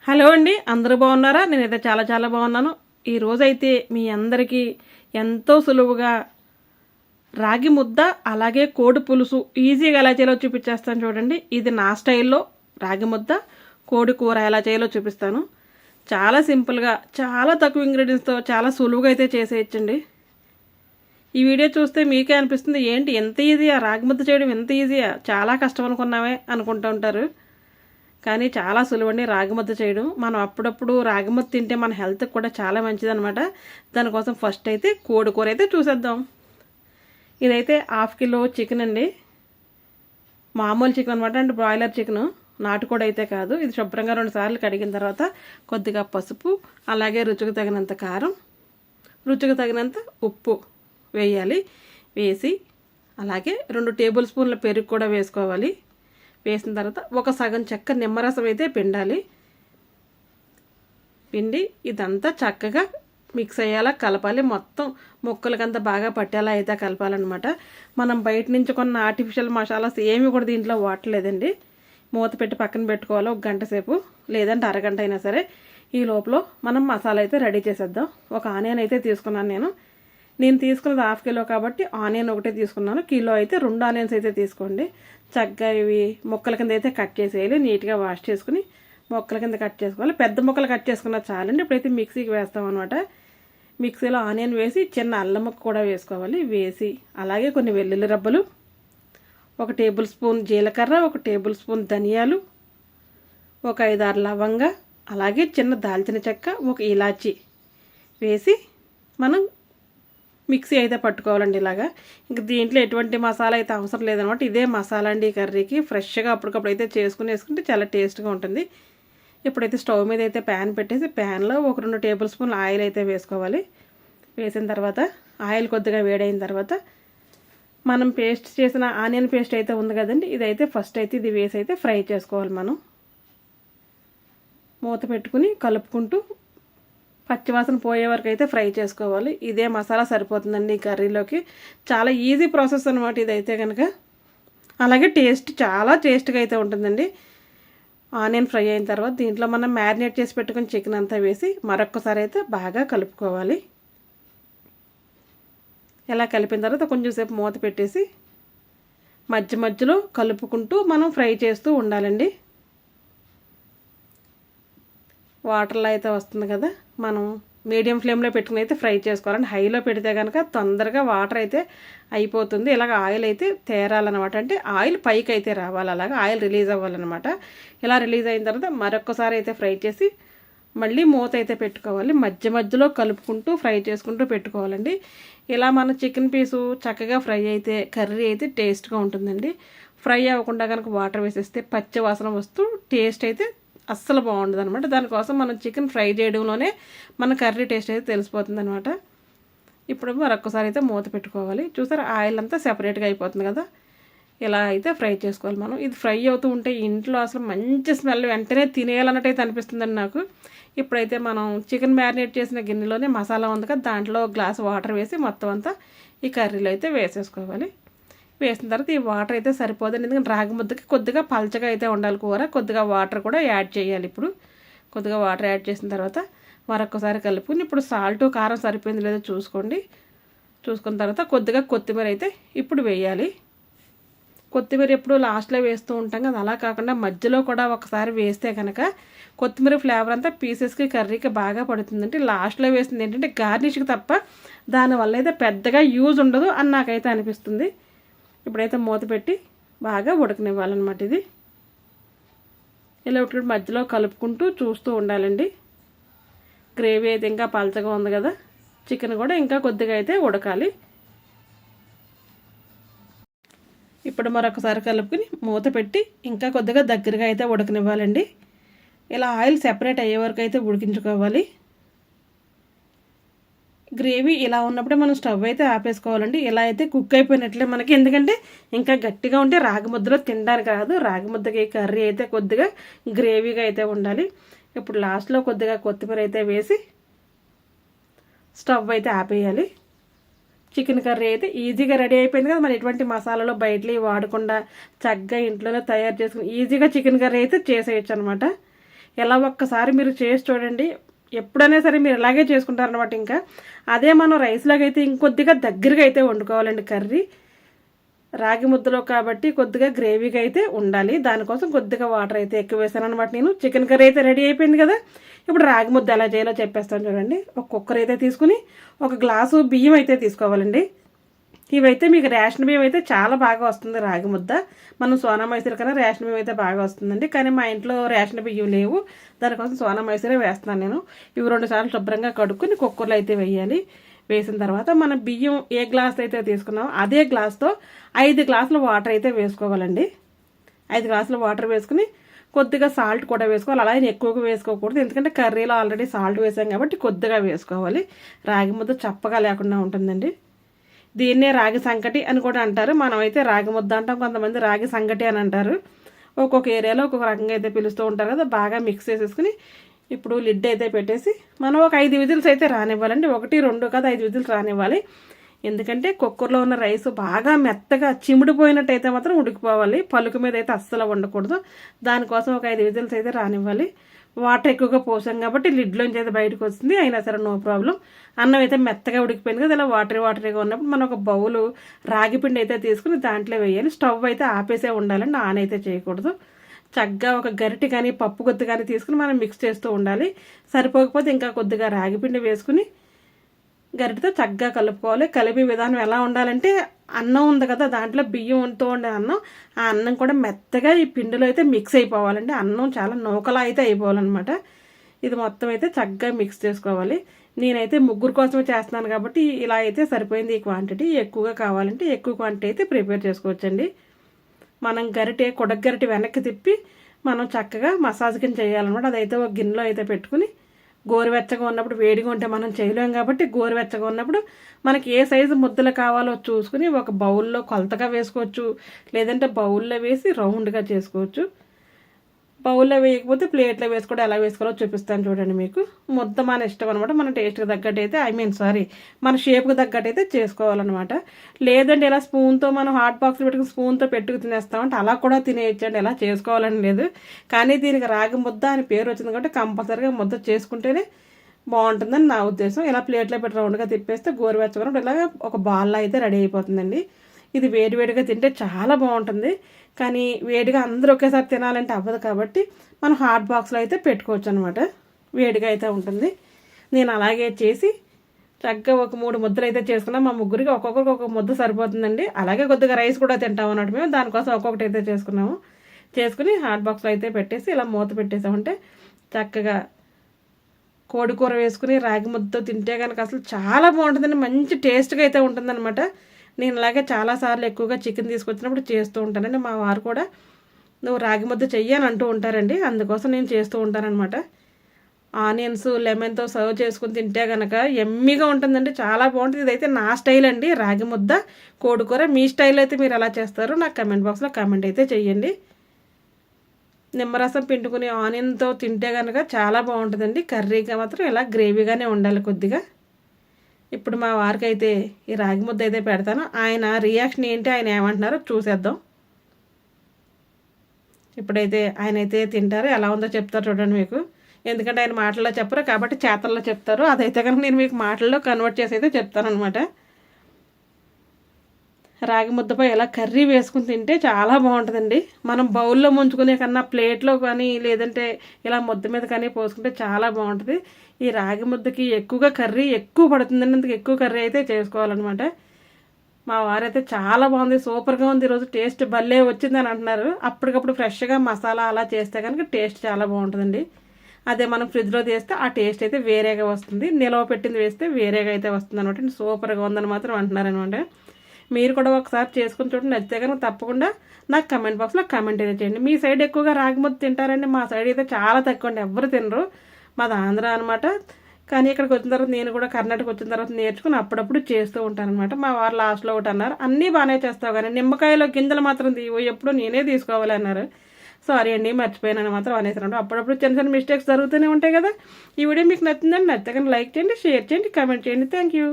Hello అండి, అందరూ బాగున్నారా? నేనైతే చాలా చాలా బాగున్నాను. ఈరోజైతే మీ అందరికీ ఎంతో సులువుగా రాగి ముద్ద అలాగే కోడి పులుసు ఈజీగా ఎలా చేయాలో చూపించేస్తాను చూడండి. ఇది నా స్టైల్లో రాగి ముద్ద కోడి కూర ఎలా చేయాలో చూపిస్తాను. చాలా సింపుల్గా చాలా తక్కువ ఇంగ్రీడియంట్స్తో చాలా సులువుగా అయితే చేసేయచ్చండి. ఈ వీడియో చూస్తే మీకే అనిపిస్తుంది, ఏంటి ఎంత ఈజీయా, రాగి ముద్ద చేయడం ఎంత ఈజీయా, చాలా కష్టం అనుకున్నామే అనుకుంటూ ఉంటారు. కానీ చాలా సులువండి రాగి ముద్ద చేయడం. మనం అప్పుడప్పుడు రాగి ముద్ద తింటే మన హెల్త్కి కూడా చాలా మంచిదనమాట. దానికోసం ఫస్ట్ అయితే కోడి కూర అయితే చూసేద్దాం. ఇదైతే 1/2 కిలో చికెన్ అండి, మామూలు చికెన్ అనమాట. అంటే బ్రాయిలర్ చికెన్, నాటుకోడి అయితే కాదు. ఇది శుభ్రంగా 2 సార్లు కడిగిన తర్వాత కొద్దిగా పసుపు, అలాగే రుచికి తగినంత కారం, రుచికి తగినంత ఉప్పు వేయాలి. వేసి అలాగే 2 టేబుల్ స్పూన్ల పెరుగు కూడా వేసుకోవాలి. వేసిన తర్వాత ఒక సగం చెక్క నిమ్మరసం అయితే పిండాలి. పిండి ఇదంతా చక్కగా మిక్స్ అయ్యేలా కలపాలి. మొత్తం ముక్కలకంతా బాగా పట్టేలా అయితే కలపాలన్నమాట. మనం బయట నుంచి కొన్న ఆర్టిఫిషియల్ మసాలాస్ ఏమి కూడా దీంట్లో వాడలేదండి. మూత పెట్టి పక్కన పెట్టుకోవాలి 1 గంట సేపు, లేదంటే అరగంట అయినా సరే. ఈ లోపల మనం మసాలా అయితే రెడీ చేసేద్దాం. ఒక ఆనియన్ అయితే తీసుకున్నాను నేను తీసుకున్నది 1/2 కిలో కాబట్టి ఆనియన్ ఒకటే తీసుకున్నాను. కిలో అయితే 2 ఆనియన్స్ అయితే తీసుకోండి. చక్కగా ఇవి ముక్కల కింద అయితే కట్ చేసేయాలి. నీట్గా వాష్ చేసుకుని ముక్కల కింద కట్ చేసుకోవాలి. పెద్ద ముక్కలు కట్ చేసుకున్నా చాలండి. ఇప్పుడైతే మిక్సీకి వేస్తాం అనమాట. మిక్సీలో ఆనియన్ వేసి చిన్న అల్లం ముక్క కూడా వేసుకోవాలి. వేసి అలాగే కొన్ని వెల్లుల్లి రబ్బలు, 1 టేబుల్ స్పూన్ జీలకర్ర, 1 టేబుల్ స్పూన్ ధనియాలు, ఒక 5-6 లవంగ, అలాగే చిన్న దాల్చిన చెక్క, 1 ఇలాచి వేసి మనం మిక్సీ అయితే పట్టుకోవాలండి ఇలాగా. ఇంకా దీంట్లో ఎటువంటి మసాలా అయితే అవసరం లేదనమాట. ఇదే మసాలా అండి ఈ కర్రీకి. ఫ్రెష్గా అప్పటికప్పుడు అయితే వేసుకుంటే చాలా టేస్ట్గా ఉంటుంది. ఇప్పుడైతే స్టవ్ మీద అయితే ప్యాన్ పెట్టేసి ప్యాన్లో 1-2 టేబుల్ స్పూన్లు ఆయిల్ అయితే వేసుకోవాలి. వేసిన తర్వాత ఆయిల్ కొద్దిగా వేడైన తర్వాత మనం పేస్ట్ చేసిన ఆనియన్ పేస్ట్ అయితే ఉంది కదండి, ఇదైతే ఫస్ట్ అయితే ఇది వేసి అయితే ఫ్రై చేసుకోవాలి. మనం మూత పెట్టుకుని కలుపుకుంటూ పచ్చివాసన పోయే వరకు అయితే ఫ్రై చేసుకోవాలి. ఇదే మసాలా సరిపోతుందండి ఈ కర్రీలోకి. చాలా ఈజీ ప్రాసెస్ అనమాట ఇదైతే కనుక. అలాగే చాలా టేస్ట్గా అయితే ఉంటుందండి. ఆనియన్ ఫ్రై అయిన తర్వాత దీంట్లో మనం మ్యారినేట్ చేసి పెట్టుకుని చికెన్ అంతా వేసి మరొకసారి అయితే బాగా కలుపుకోవాలి. ఇలా కలిపిన తర్వాత కొంచెం సేపు మూత పెట్టేసి మధ్యలో కలుపుకుంటూ మనం ఫ్రై చేస్తూ ఉండాలండి. వాటర్లో అయితే వస్తుంది కదా, మనం మీడియం ఫ్లేమ్లో పెట్టుకుని అయితే ఫ్రై చేసుకోవాలండి. హైలో పెడితే కనుక తొందరగా వాటర్ అయితే అయిపోతుంది. ఇలాగ ఆయిల్ అయితే తేరాలన్నమాట. అంటే ఆయిల్ పైకి అయితే రావాలి, అలాగా ఆయిల్ రిలీజ్ అవ్వాలన్నమాట. ఇలా రిలీజ్ అయిన తర్వాత మరొకసారి అయితే ఫ్రై చేసి మళ్ళీ మూత అయితే పెట్టుకోవాలి. మధ్యలో కలుపుకుంటూ ఫ్రై చేసుకుంటూ పెట్టుకోవాలండి. ఇలా మన చికెన్ పీసు చక్కగా ఫ్రై అయితే కర్రీ అయితే టేస్ట్గా ఉంటుందండి. ఫ్రై అవ్వకుండా కనుక వాటర్ వేసేస్తే పచ్చి వాసన వస్తూ టేస్ట్ అయితే అస్సలు బాగుండదు అనమాట. దానికోసం మనం చికెన్ ఫ్రై చేయడంలోనే మన కర్రీ టేస్ట్ అయితే తెలిసిపోతుంది అనమాట. ఇప్పుడు మరొకసారి అయితే మూత పెట్టుకోవాలి. చూసారా, ఆయిల్ అంతా సెపరేట్గా అయిపోతుంది కదా. ఇలా అయితే ఫ్రై చేసుకోవాలి మనం. ఇది ఫ్రై అవుతూ ఉంటే ఇంట్లో అసలు మంచి స్మెల్, వెంటనే తినేయాలన్నట్టయితే అనిపిస్తుందండి నాకు. ఇప్పుడైతే మనం చికెన్ మ్యారినేట్ చేసిన గిన్నెలోనే మసాలా ఉంది కదా, దాంట్లో గ్లాస్ వాటర్ వేసి మొత్తం అంతా ఈ కర్రీలో అయితే వేసేసుకోవాలి. వేసిన తర్వాత ఈ వాటర్ అయితే సరిపోదండి, ఎందుకంటే రాగి ముద్దకి కొద్దిగా పల్చగా అయితే ఉండాలి కూర. కొద్దిగా వాటర్ కూడా యాడ్ చేయాలి. ఇప్పుడు కొద్దిగా వాటర్ యాడ్ చేసిన తర్వాత మరొకసారి కలుపుకుని ఇప్పుడు సాల్ట్ కారం సరిపోయింది లేదో చూసుకోండి. చూసుకున్న తర్వాత కొద్దిగా కొత్తిమీర అయితే ఇప్పుడు వేయాలి. కొత్తిమీర ఎప్పుడు లాస్ట్లో వేస్తూ ఉంటాం కదా, అలా కాకుండా మధ్యలో కూడా ఒకసారి వేస్తే కనుక కొత్తిమీర ఫ్లేవర్ అంతా పీసెస్కి కర్రీకి బాగా పడుతుందంటే. లాస్ట్లో వేస్తుంది ఏంటంటే గార్నిష్కి తప్ప, దానివల్ల అయితే పెద్దగా యూజ్ ఉండదు అని నాకైతే అనిపిస్తుంది. ఇప్పుడైతే మూత పెట్టి బాగా ఉడకనివ్వాలన్నమాట. ఇది ఇలా ఉడికి మధ్యలో కలుపుకుంటూ చూస్తూ ఉండాలండి. గ్రేవీ అయితే ఇంకా పలచగా ఉంది కదా, చికెన్ కూడా ఇంకా కొద్దిగా అయితే ఉడకాలి. ఇప్పుడు మరొకసారి కలుపుకుని మూత పెట్టి ఇంకా కొద్దిగా దగ్గరగా అయితే ఉడకనివ్వాలండి. ఇలా ఆయిల్ సెపరేట్ అయ్యే వరకు అయితే ఉడికించుకోవాలి. గ్రేవీ ఇలా ఉన్నప్పుడే మనం స్టవ్ అయితే ఆపేసుకోవాలండి. ఇలా అయితే కుక్ అయిపోయినట్లే మనకి. ఎందుకంటే ఇంకా గట్టిగా ఉంటే రాగి ముద్దలో తినడానికి రాదు. రాగి ముద్దకి కర్రీ అయితే కొద్దిగా గ్రేవీగా అయితే ఉండాలి. ఇప్పుడు లాస్ట్లో కొద్దిగా కొత్తిమీర అయితే వేసి స్టవ్ అయితే ఆపేయాలి. చికెన్ కర్రీ అయితే ఈజీగా రెడీ అయిపోయింది కదా. మరి ఎటువంటి మసాలాలో బయటలు వాడకుండా చక్కగా ఇంట్లోనే తయారు చేసుకుని ఈజీగా చికెన్ కర్రీ అయితే చేసేయచ్చు అనమాట. ఎలా ఒక్కసారి మీరు చేసి చూడండి, ఎప్పుడైనా సరే మీరు ఇలాగే చేసుకుంటారనమాట. ఇంకా అదే మనం రైస్లాగా అయితే ఇంకొద్దిగా దగ్గరగా అయితే వండుకోవాలండి కర్రీ. రాగి ముద్దలో కాబట్టి కొద్దిగా గ్రేవీగా అయితే ఉండాలి. దానికోసం కొద్దిగా వాటర్ అయితే ఎక్కువ వేసాను అనమాట నేను. చికెన్ కర్రీ అయితే రెడీ అయిపోయింది కదా. ఇప్పుడు రాగి ముద్ద ఎలా చేయాలో చెప్పేస్తాను చూడండి. ఒక కుక్కర్ అయితే తీసుకుని ఒక గ్లాసు బియ్యం అయితే తీసుకోవాలండి. ఇవైతే మీకు రేషన్ బియ్యం అయితే చాలా బాగా వస్తుంది రాగి ముద్ద. మనం సోనా మైసూర్ కన్నా రేషన్ బియ్యం అయితే బాగా వస్తుందండి. కానీ మా ఇంట్లో రేషన్ బియ్యం లేవు, దానికోసం సోనా మైసూరే వేస్తున్నాను నేను. ఇవి 2 సార్లు శుభ్రంగా కడుక్కుని కుక్కర్లో అయితే వేయాలి. వేసిన తర్వాత మనం బియ్యం ఏ గ్లాస్ అయితే తీసుకున్నామో అదే గ్లాస్తో 5 గ్లాసుల వాటర్ అయితే వేసుకోవాలండి. 5 గ్లాసుల వాటర్ వేసుకుని కొద్దిగా సాల్ట్ కూడా వేసుకోవాలి. అలాగే ఎక్కువగా వేసుకోకూడదు, ఎందుకంటే కర్రీలో ఆల్రెడీ సాల్ట్ వేసాం కాబట్టి కొద్దిగా వేసుకోవాలి. రాగి ముద్ద చప్పగా లేకుండా ఉంటుందండి. దీన్నే రాగి సంకటి అని కూడా అంటారు. మనమైతే రాగి ముద్ద అంటాం, కొంతమంది రాగి సంగటి అని అంటారు. ఒక్కొక్క ఏరియాలో ఒక్కొక్క రకంగా అయితే పిలుస్తూ ఉంటారు కదా. బాగా మిక్స్ చేసేసుకుని ఇప్పుడు లిడ్ అయితే పెట్టేసి మనం ఒక 5 విజిల్స్ అయితే రానివ్వాలండి. 1, 2 కాదు 5 విజిల్స్ రానివ్వాలి. ఎందుకంటే కుక్కర్లో ఉన్న రైస్ బాగా మెత్తగా చిమిడిపోయినట్టు అయితే మాత్రం ఉడికిపోవాలి. పలుకు మీద అయితే అస్సలు ఉండకూడదు. దానికోసం ఒక 5 విజిల్స్ అయితే రానివ్వాలి. వాటర్ ఎక్కువగా పోసాం కాబట్టి లిడ్లోంచి అయితే బయటకు వస్తుంది. అయినా సరే నో ప్రాబ్లం. అన్నం అయితే మెత్తగా ఉడికిపోయింది కదా. ఇలా వాటరీగా ఉన్నప్పుడు మనం ఒక బౌలు రాగి పిండి అయితే తీసుకుని దాంట్లో వేయాలి. స్టవ్ అయితే ఆపేసే ఉండాలండి, ఆన్ అయితే చేయకూడదు. చక్కగా ఒక గరిటె కానీ పప్పు గుత్తి కానీ తీసుకుని మనం మిక్స్ చేస్తూ ఉండాలి. సరిపోకపోతే ఇంకా కొద్దిగా రాగిపిండి వేసుకుని గరిటెతో చక్కగా కలుపుకోవాలి. కలిపే విధానం ఎలా ఉండాలంటే, అన్నం ఉంది కదా దాంట్లో బియ్యంతో ఉండే అన్నం, ఆ అన్నం కూడా మెత్తగా ఈ పిండిలో అయితే మిక్స్ అయిపోవాలండి. అన్నం చాలా నూకలా అయితే అయిపోవాలన్నమాట. ఇది మొత్తం అయితే చక్కగా మిక్స్ చేసుకోవాలి. నేనైతే 3 కోసమే చేస్తున్నాను కాబట్టి ఇలా అయితే సరిపోయింది ఈ క్వాంటిటీ. ఎక్కువగా కావాలంటే ఎక్కువ క్వాంటిటీ అయితే ప్రిపేర్ చేసుకోవచ్చండి. మనం కొడగరిటె వెనక్కి తిప్పి మనం చక్కగా మసాజ్ కింద చేయాలన్నమాట. అదైతే ఒక గిన్నెలో అయితే పెట్టుకుని గోరువెచ్చగా ఉన్నప్పుడు, వేడిగా ఉంటే మనం చేయలేం కాబట్టి గోరువెచ్చగా ఉన్నప్పుడు మనకి ఏ సైజు ముద్దలు కావాలో చూసుకుని ఒక బౌల్లో కొలతగా వేసుకోవచ్చు, లేదంటే బౌల్లో వేసి రౌండ్గా చేసుకోవచ్చు. బౌల్లో వేయకపోతే ప్లేట్లో వేసుకోవడం ఎలా వేసుకోవాలో చూపిస్తాను చూడండి మీకు. ముద్ద మన ఇష్టం అనమాట. మన టేస్ట్కి తగ్గట్టు అయితే మన షేప్కి తగ్గట్టు అయితే చేసుకోవాలన్నమాట. లేదంటే ఇలా స్పూన్తో మనం హాట్ బాక్స్లో పెట్టుకుని స్పూన్తో పెట్టుకు తినేస్తామంటే అలా కూడా తినేయచ్చండి. ఎలా చేసుకోవాలని లేదు. కానీ దీనికి రాగి ముద్ద అని పేరు వచ్చింది కాబట్టి కంపల్సరీగా ముద్ద చేసుకుంటేనే బాగుంటుందని నా ఉద్దేశం. ఇలా ప్లేట్లో పెట్టి రౌండ్గా తిప్పేస్తే గోరువెచ్చగా ఇలాగ ఒక బాల్లో అయితే రెడీ అయిపోతుందండి. ఇది వేడివేడిగా తింటే చాలా బాగుంటుంది. కానీ వేడిగా అందరూ ఒకేసారి తినాలంటే అవ్వదు కాబట్టి మనం హాట్ బాక్స్లో అయితే పెట్టుకోవచ్చు అనమాట. వేడిగా అయితే ఉంటుంది. నేను అలాగే చేసి చక్కగా ఒక 3 ముద్దలు అయితే చేసుకున్నాం. మా ముగ్గురికి ఒక్కొక్కరికి ఒక ముద్ద సరిపోతుందండి. అలాగే కొద్దిగా రైస్ కూడా తింటాం అన్నట్టు మేము. దానికోసం ఒక్కొక్కటి అయితే చేసుకుని హాట్ బాక్స్లో అయితే పెట్టేసి ఇలా మూత పెట్టేసామంటే చక్కగా కోడి కూర వేసుకుని రాగి ముద్దతో తింటే కనుక అసలు చాలా బాగుంటుందండి. మంచి టేస్ట్గా అయితే ఉంటుందన్నమాట. నేను అలాగే చాలాసార్లు ఎక్కువగా చికెన్ తీసుకొచ్చినప్పుడు చేస్తూ ఉంటానండి. మా వారు కూడా నువ్వు రాగి ముద్ద చెయ్యి అని అంటూ ఉంటారండి. అందుకోసం నేను చేస్తూ ఉంటానన్నమాట. ఆనియన్స్ లెమన్తో సర్వ్ చేసుకుని తింటే కనుక ఎమ్మిగా ఉంటుందండి, చాలా బాగుంటుంది. ఇదైతే నా స్టైల్ అండి రాగి ముద్ద కోడికూర. మీ స్టైల్ అయితే మీరు ఎలా చేస్తారో నాకు కమెంట్ బాక్స్లో కామెంట్ అయితే చెయ్యండి. నిమ్మరసం పిండుకుని ఆనియన్తో తింటే కనుక చాలా బాగుంటుందండి. కర్రీగా మాత్రం ఇలా గ్రేవీగానే ఉండాలి కొద్దిగా. ఇప్పుడు మా వారికి అయితే ఈ రాగి ముద్ద అయితే పెడతాను. ఆయన రియాక్షన్ ఏంటి, ఆయన ఏమంటున్నారో చూసేద్దాం. ఇప్పుడైతే ఆయన అయితే తింటారు, ఎలా ఉందో చెప్తారు చూడండి మీకు. ఎందుకంటే ఆయన మాటల్లో చెప్పరు కాబట్టి చేతల్లో చెప్తారు. అదైతే కనుక నేను మీకు మాటల్లో కన్వర్ట్ చేసి అయితే చెప్తాను అనమాట. రాగి ముద్దపై ఇలా కర్రీ వేసుకుని తింటే చాలా బాగుంటుందండి. మనం బౌల్లో ముంచుకునే కన్నా ప్లేట్లో కానీ లేదంటే ఇలా ముద్ద మీద కానీ పోసుకుంటే చాలా బాగుంటుంది. ఈ రాగి ముద్దకి ఎక్కువగా కర్రీ ఎక్కువ పడుతుందండి, అందుకు ఎక్కువ కర్రీ అయితే చేసుకోవాలన్నమాట. మా వారైతే చాలా బాగుంది, సూపర్గా ఉంది, ఈరోజు టేస్ట్ భలే వచ్చిందని అంటున్నారు. అప్పటికప్పుడు ఫ్రెష్గా మసాలా అలా చేస్తే కనుక టేస్ట్ చాలా బాగుంటుందండి. అదే మనం ఫ్రిడ్జ్లో చేస్తే ఆ టేస్ట్ అయితే వేరేగా వస్తుంది, నిలవ పెట్టింది వేస్తే వేరేగా అయితే వస్తుంది అనమాట. సూపర్గా ఉందని మాత్రం అంటున్నారనమాట. మీరు కూడా ఒకసారి చేసుకుని చూడండి, నచ్చితే కనుక తప్పకుండా నాకు కమెంట్ బాక్స్లో కమెంట్ అయితే చేయండి. మీ సైడ్ ఎక్కువగా రాగి ముద్ద తింటారండి, మా సైడ్ అయితే చాలా తక్కువ అండి, ఎవరు తినరు. మాది ఆంధ్ర అనమాట. కానీ ఇక్కడికి వచ్చిన తర్వాత నేను కూడా కర్ణాటక వచ్చిన తర్వాత నేర్చుకుని అప్పుడప్పుడు చేస్తూ ఉంటాను అనమాట. మా వారు లాస్ట్లో ఒకటి అన్నారు, అన్నీ బాగానే చేస్తావు కానీ నిమ్మకాయలో గింజలు మాత్రం ఎప్పుడు నేనే తీసుకోవాలి అన్నారు. సారీ అండి మర్చిపోయానని మాత్రం అనేసాను. అప్పుడప్పుడు చిన్న చిన్న మిస్టేక్స్ జరుగుతూనే ఉంటాయి కదా. ఈ వీడియో మీకు నచ్చిందండి, నచ్చితే కానీ లైక్ చేయండి, షేర్ చేయండి, కామెంట్ చేయండి. Thank you.